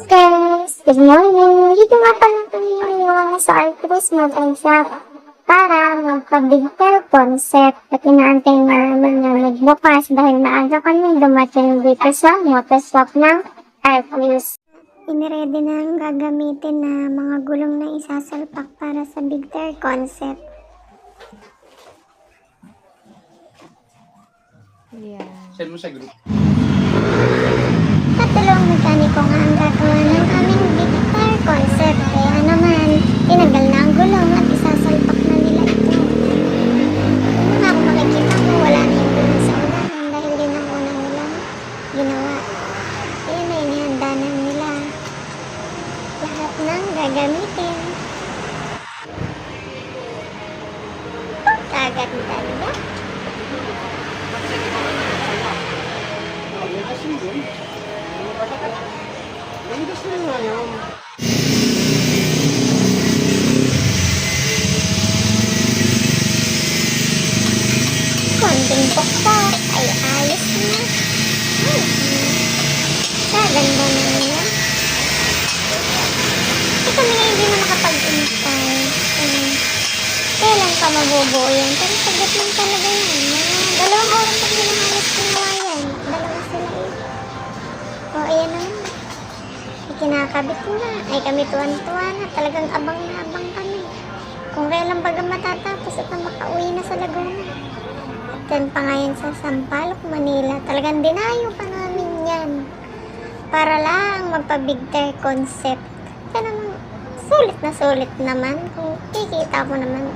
Guys, good morning! Dito nga pala tayo sa Arcris Mountain Shop para magpa-bigger concept at inaantay nga naman na nagbukas dahil maaga kami dumating dito sa motoshop ng Arcris. Iniredy na ang gagamitin na mga gulong na isasalpak para sa bigger concept. Send mo sa group. Tatlong mekaniko nga ang gagawa ng aming bigger concept. Kaya naman, tinanggal na ang gulong at isasalpak na nila ito. Kung nga kung makikita mo, wala na yung gulong sa unahan dahil din ang unang nilang ginawa. Kaya na inihanda na nila lahat ng gagamitin. Kaganda-ganda. Konting pokpok ay ayos na. Kaganda na nila. Ito kami na hindi na makapag-intay. Kailan pa mabubuo yan? Pero sagot lang talaga yan. Mga 2 oras pag ginahalos ginawa yan. Dalawa sila eh. O, ayan naman. Kinakabit na. Ay kami tuwan-tuwa na. Talagang abang na abang kami. Kung kailan baga matatapos at makauwi na sa Laguna. At yan pa ngayon sa Sampaloc, Manila. Talagang dinayo pa namin yan. Para lang magpa-bigger concept. Kaya naman, sulit naman. Kung kikita mo naman,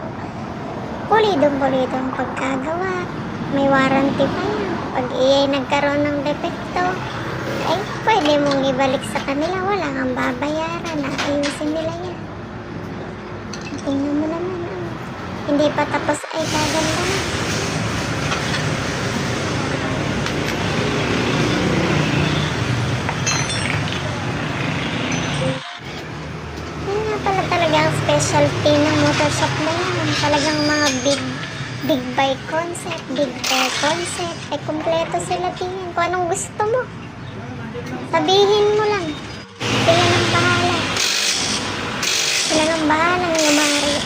pulidong-pulidong pagkagawa. May warranty pa yan. Pag iyay nagkaroon ng depekto, ay pwede mong ibalik sa kanila, wala kang babayaran na ayusin nila yan. Tingnan mo naman, hindi pa tapos ay kaganda na. Yan nga pala talaga ang specialty ng motorshop na yan. Talagang mga big bike concept, big car concept, ay kumpleto sila tingin kung anong gusto mo. Sabihin mo lang. Sila nang bahala. Sila nang bahala ng lumari.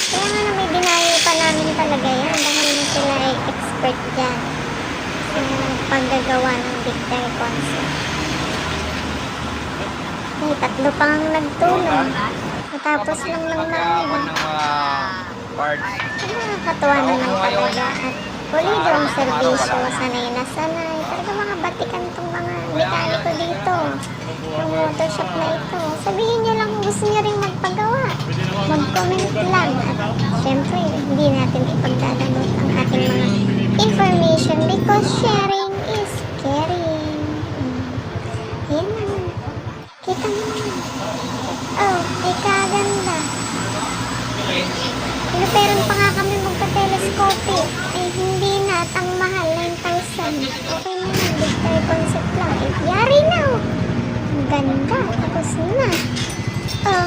Kaya nga na may dinayo pa namin talaga yan dahil na sila ay expert dyan sa paggagawa ng big car concept. May 3 pang nagtulong. Matapos lang ng Parts. nakakatuwa naman talaga at pulido ang serbisyo. Sanay na sanay. Talaga mga batikan tong mga mekaniko dito. Yung motorshop na ito. Sabihin nyo lang kung gusto nyo rin magpagawa. Mag-comment lang. At syempre, hindi natin ipagdadamot ang ating mga information because sharing is caring. Ayan naman. Kita mo naman. Oh, ay kaganda. Pinuperon pa nga kami magka-telescope. Ay hindi na at ang mahal, 9,000. Okay na lang, bigger concept lang. Ay, yari na oh. Ang ganda, tapos na. Oh,